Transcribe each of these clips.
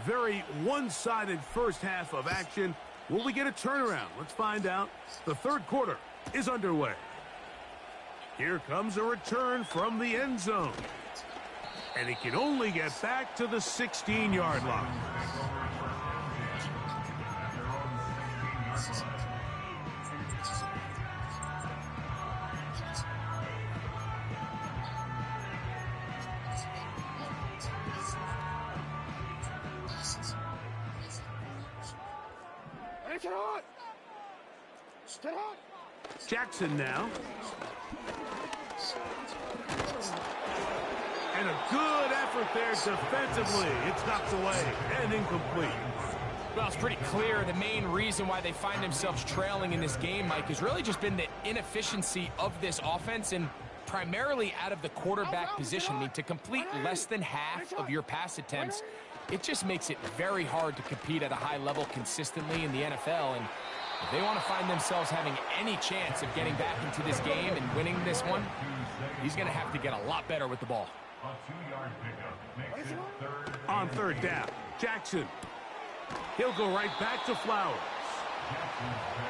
Very one-sided first half of action. Will we get a turnaround? Let's find out. The third quarter is underway. Here comes a return from the end zone. And he can only get back to the 16-yard line. Jackson now. And a good effort there defensively. It's knocked away and incomplete. Well, it's pretty clear the main reason why they find themselves trailing in this game, Mike, has really just been the inefficiency of this offense and primarily out of the quarterback position. I mean, to complete less than half of your pass attempts, it just makes it very hard to compete at a high level consistently in the NFL. And if they want to find themselves having any chance of getting back into this game and winning this one, he's going to have to get a lot better with the ball. On third down, Jackson. He'll go right back to Flowers.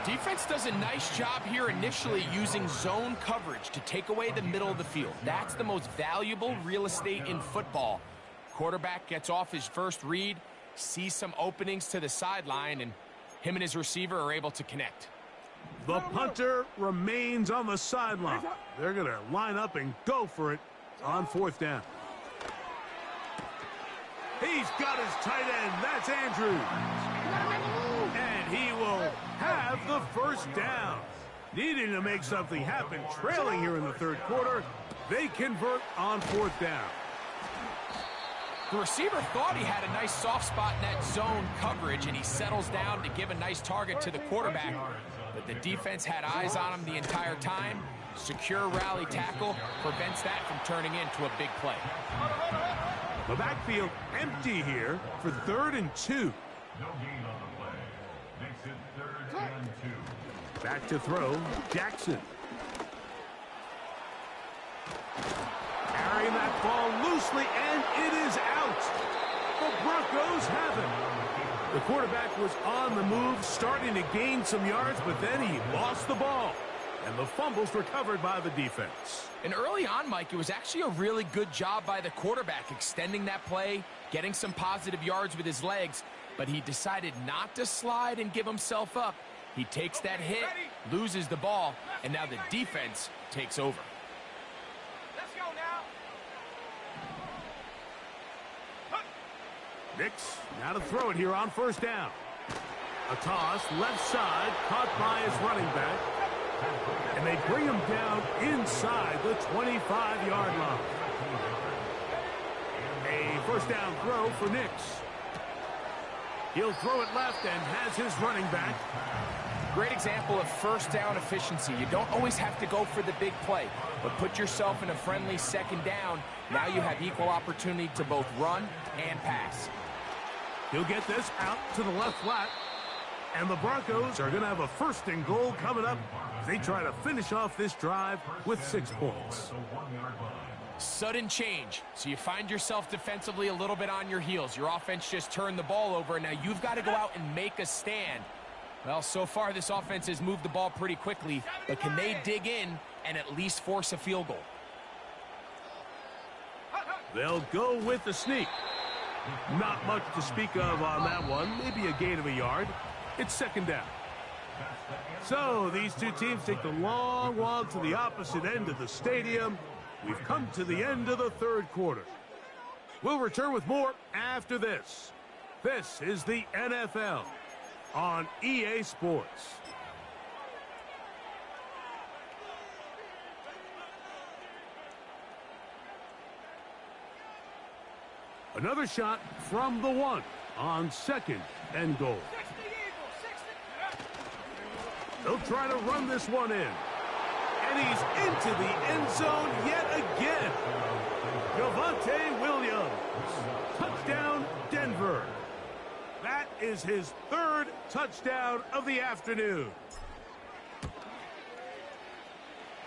Defense does a nice job here initially using zone coverage to take away the middle of the field. That's the most valuable real estate in football. Quarterback gets off his first read, sees some openings to the sideline, and him and his receiver are able to connect. The punter remains on the sideline. They're going to line up and go for it on fourth down. He's got his tight end. That's Andrews. And he will have the first down. Needing to make something happen, trailing here in the third quarter. They convert on fourth down. The receiver thought he had a nice soft spot in that zone coverage, and he settles down to give a nice target to the quarterback. But the defense had eyes on him the entire time. Secure rally tackle prevents that from turning into a big play. The backfield empty here for 3rd and 2. No gain on the play. Makes it 3rd and 2. Back to throw, Jackson. Carrying that ball loosely, and it is out. The Broncos have it. The quarterback was on the move, starting to gain some yards, but then he lost the ball. And the fumble's recovered by the defense. And early on, Mike, it was actually a really good job by the quarterback extending that play, getting some positive yards with his legs, but he decided not to slide and give himself up. He takes that hit, loses the ball, and now the defense takes over. Let's go now. Nix, now to throw it here on first down. A toss, left side, caught by his running back. And they bring him down inside the 25-yard line. A first down throw for Nix. He'll throw it left and has his running back. Great example of first down efficiency. You don't always have to go for the big play, but put yourself in a friendly second down. Now you have equal opportunity to both run and pass. He'll get this out to the left flat. And the Broncos are going to have a 1st and goal coming up as they try to finish off this drive with 6 points. Sudden change. So you find yourself defensively a little bit on your heels. Your offense just turned the ball over, and now you've got to go out and make a stand. Well, so far this offense has moved the ball pretty quickly, but can they dig in and at least force a field goal? They'll go with the sneak. Not much to speak of on that one. Maybe a gain of a yard. It's 2nd down. So these two teams take the long walk to the opposite end of the stadium. We've come to the end of the 3rd quarter. We'll return with more after this. This is the NFL on EA Sports. Another shot from the 1 on 2nd and goal. They'll try to run this one in. And he's into the end zone yet again. Javonte Williams. Touchdown, Denver. That is his 3rd touchdown of the afternoon.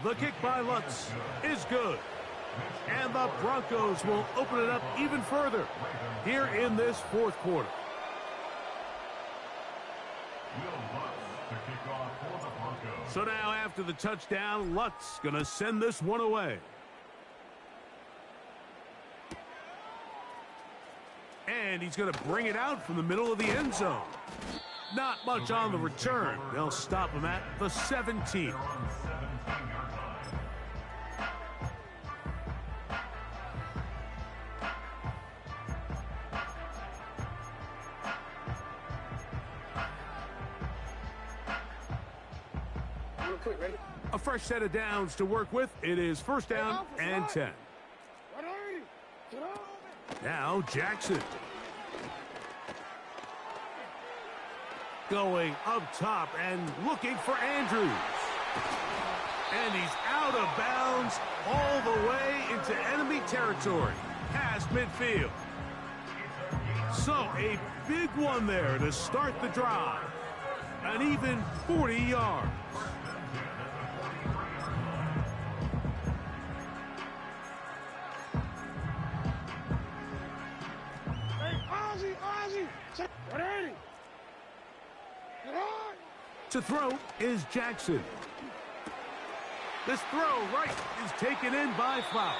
The kick by Lutz is good. And the Broncos will open it up even further here in this fourth quarter. So now after the touchdown, Luck's going to send this one away. And he's going to bring it out from the middle of the end zone. Not much on the return. They'll stop him at the 17. A fresh set of downs to work with. It is first down and 10. Now Jackson. Going up top and looking for Andrews. And he's out of bounds all the way into enemy territory, past midfield. So a big one there to start the drive. An even 40 yards. To throw is Jackson. This throw right is taken in by Flowers.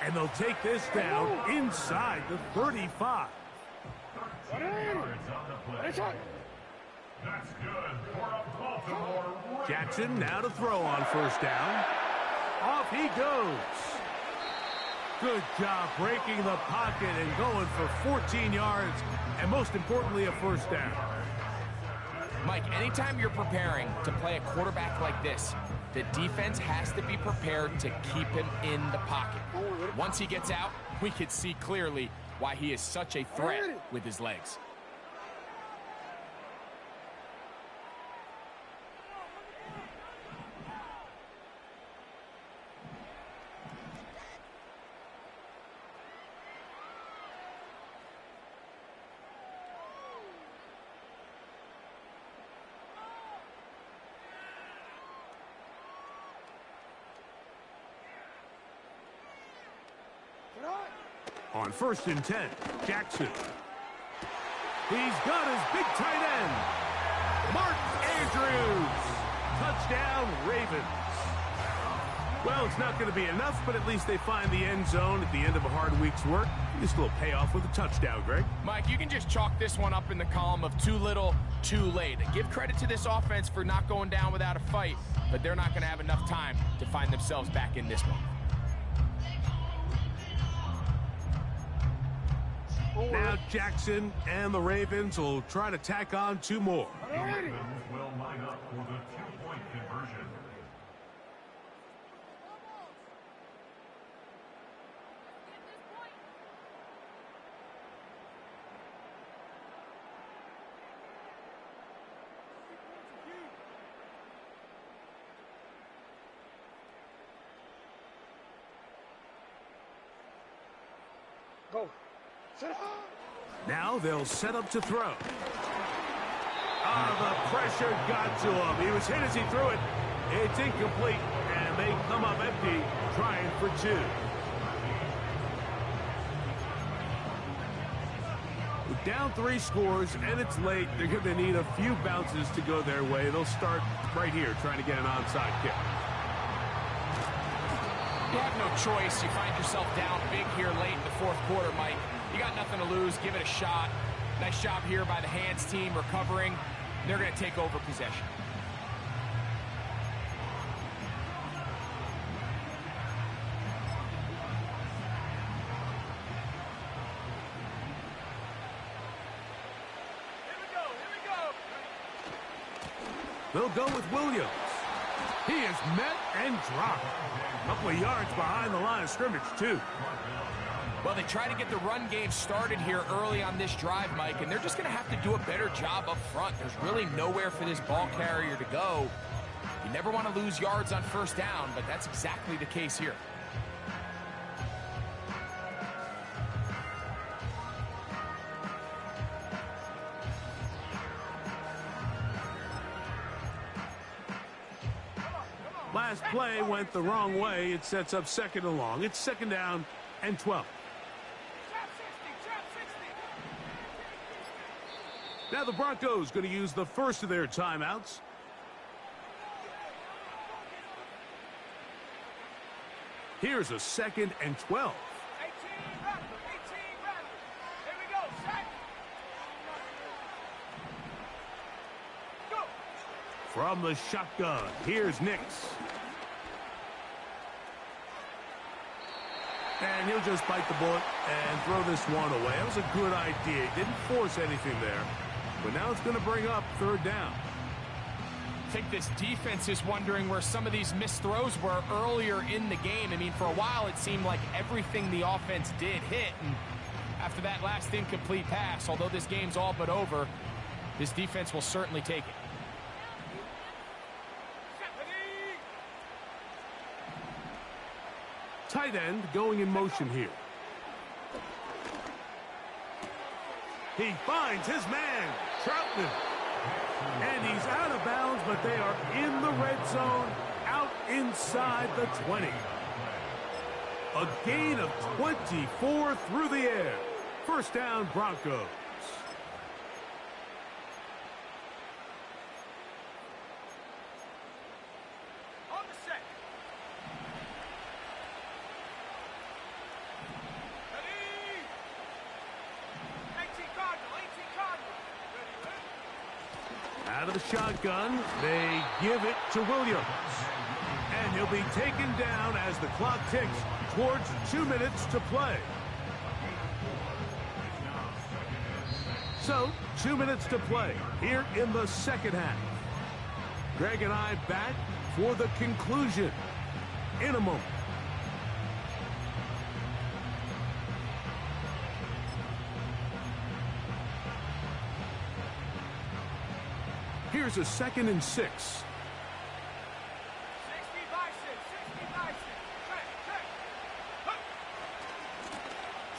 And they'll take this down inside the 35. Jackson now to throw on first down. Off he goes. Good job breaking the pocket and going for 14 yards, and most importantly, a first down. Mike, anytime you're preparing to play a quarterback like this, the defense has to be prepared to keep him in the pocket. Once he gets out, we can see clearly why he is such a threat with his legs. On first and 10, Jackson. He's got his big tight end, Mark Andrews. Touchdown, Ravens. Well, it's not going to be enough, but at least they find the end zone at the end of a hard week's work. This will pay off with a touchdown, Greg. Mike, you can just chalk this one up in the column of too little, too late. Give credit to this offense for not going down without a fight, but they're not going to have enough time to find themselves back in this one. Now Jackson and the Ravens will try to tack on two more. The Ravens will line up for the two-point conversion. Go. Now they'll set up to throw. The pressure got to him. He was hit as he threw it. It's incomplete, and they come up empty, trying for two. Down 3 scores, and it's late. They're going to need a few bounces to go their way. They'll start right here, trying to get an onside kick. You have no choice. You find yourself down big here late in the fourth quarter, Mike. You got nothing to lose. Give it a shot. Nice job here by the hands team recovering. They're going to take over possession. They'll go with Williams. He is met and dropped. A couple of yards behind the line of scrimmage, too. Well, they try to get the run game started here early on this drive, Mike, and they're just going to have to do a better job up front. There's really nowhere for this ball carrier to go. You never want to lose yards on first down, but that's exactly the case here. last play went the wrong way. It sets up 2nd and long. It's 2nd down and 12. Now the Broncos going to use the first of their timeouts. Here's a 2nd and 12. From the shotgun, here's Nix. And he'll just bite the bullet and throw this one away. That was a good idea. He didn't force anything there. But now it's going to bring up 3rd down. I think this defense is wondering where some of these missed throws were earlier in the game. I mean, for a while it seemed like everything the offense did hit. And after that last incomplete pass, although this game's all but over, this defense will certainly take it. Tight end going in motion here. He finds his man, Troutman. And he's out of bounds, but they are in the red zone, out inside the 20. A gain of 24 through the air. 1st down, Broncos. Out of the shotgun, they give it to Williams. And he'll be taken down as the clock ticks towards 2 minutes to play. So, 2 minutes to play here in the 2nd half. Greg and I back for the conclusion in a moment. Here's a 2nd and 6.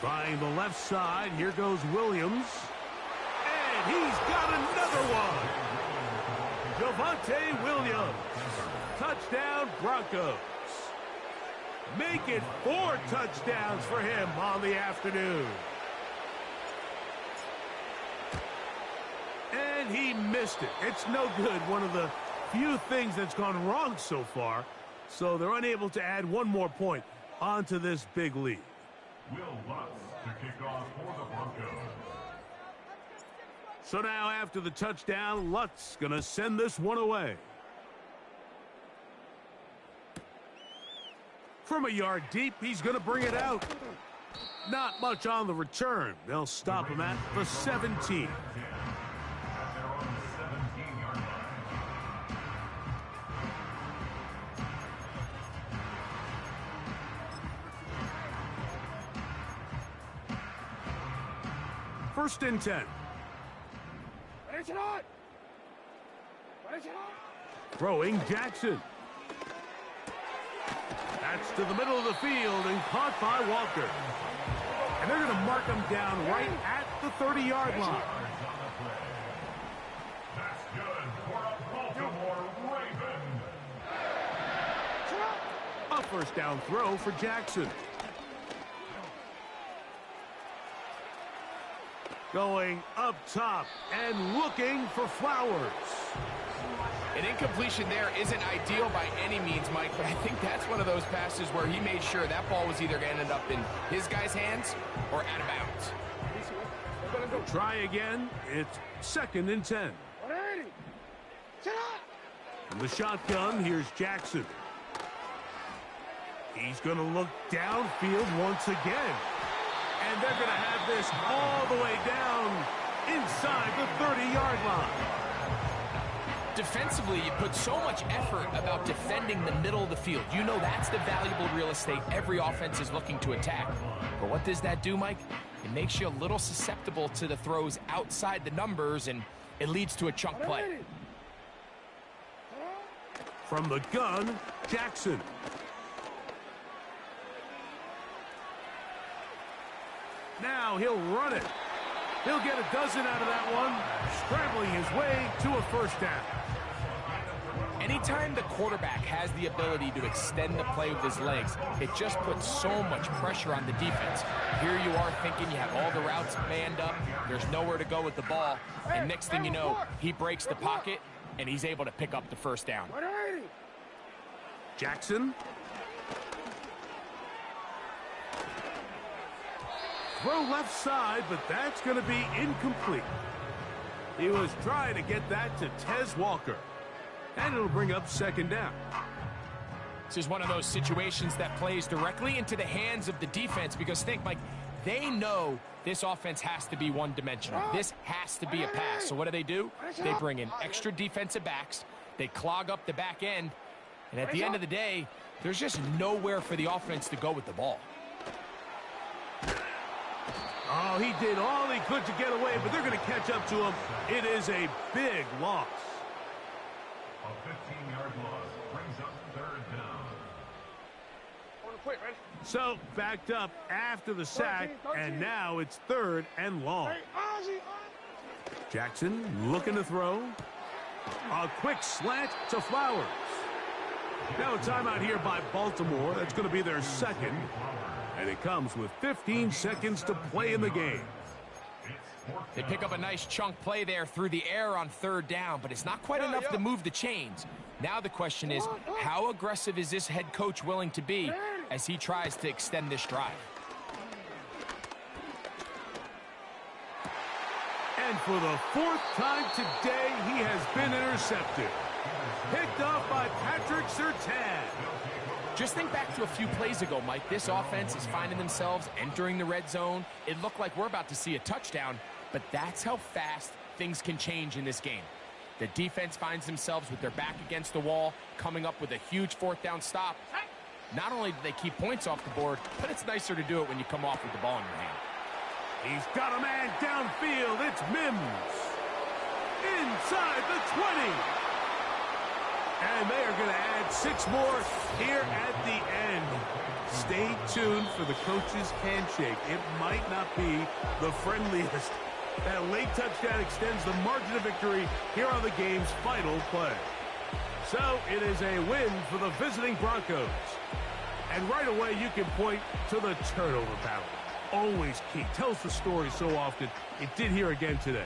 Trying the left side. Here goes Williams. And he's got another one. Javonte Williams. Touchdown, Broncos. Make it 4 touchdowns for him on the afternoon. And he missed it. It's no good. One of the few things that's gone wrong so far. So they're unable to add one more point onto this big lead. Will Lutz to kick off for the Broncos. So now after the touchdown, Lutz going to send this one away. From a yard deep, he's going to bring it out. Not much on the return. They'll stop him at the 17. First and 10. Throwing Jackson. That's to the middle of the field and caught by Walker. And they're going to mark him down right at the 30-yard line. That's good for a Baltimore Raven. A first down throw for Jackson. Going up top and looking for Flowers. An incompletion there isn't ideal by any means, Mike, but I think that's one of those passes where he made sure that ball was either going to end up in his guy's hands or out of bounds. Try again. It's 2nd and 10. From the shotgun, here's Jackson. He's going to look downfield once again. And they're going to have this all the way down inside the 30-yard line. Defensively, you put so much effort about defending the middle of the field. You know that's the valuable real estate every offense is looking to attack. But what does that do, Mike? It makes you a little susceptible to the throws outside the numbers, and it leads to a chunk play. From the gun, Jackson. Now he'll run it. He'll get a dozen out of that one, scrambling his way to a first down. Anytime the quarterback has the ability to extend the play with his legs, it just puts so much pressure on the defense. Here you are thinking you have all the routes manned up, there's nowhere to go with the ball, and next thing you know, he breaks the pocket, and he's able to pick up the first down. Jackson. Throw left side, but that's going to be incomplete. He was trying to get that to Tez Walker. And it'll bring up second down. This is one of those situations that plays directly into the hands of the defense because think, Mike, they know this offense has to be one-dimensional. This has to be a pass. So what do? They bring in extra defensive backs. They clog up the back end. And at the end of the day, there's just nowhere for the offense to go with the ball. Oh, he did all he could to get away, but they're going to catch up to him. It is a big loss. A 15-yard loss brings up third down. So, backed up after the sack, and now it's third and long. Jackson looking to throw. A quick slant to Flowers. Now a timeout here by Baltimore. That's going to be their second. And it comes with 15 seconds to play in the game. They pick up a nice chunk play there through the air on third down, but it's not quite enough to move the chains. Now the question is, how aggressive is this head coach willing to be as he tries to extend this drive? And for the fourth time today, he has been intercepted. Picked off by Patrick Surtain. Just think back to a few plays ago, Mike. This offense is finding themselves entering the red zone. It looked like we're about to see a touchdown, but that's how fast things can change in this game. The defense finds themselves with their back against the wall, coming up with a huge fourth down stop. Not only do they keep points off the board, but it's nicer to do it when you come off with the ball in your hand. He's got a man downfield. It's Mims. Inside the 20. And they are going to add 6 more here at the end. Stay tuned for the coach's handshake. It might not be the friendliest. That late touchdown extends the margin of victory here on the game's final play. So it is a win for the visiting Broncos. And right away you can point to the turnover battle. Always key. Tells the story so often. It did here again today.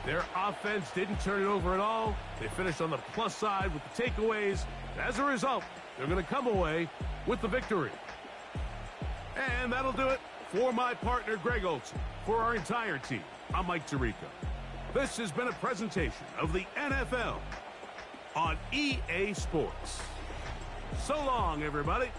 Their offense didn't turn it over at all. They finished on the plus side with the takeaways. As a result, they're going to come away with the victory. And that'll do it for my partner, Greg Olson. For our entire team, I'm Mike Tirico. This has been a presentation of the NFL on EA Sports. So long, everybody.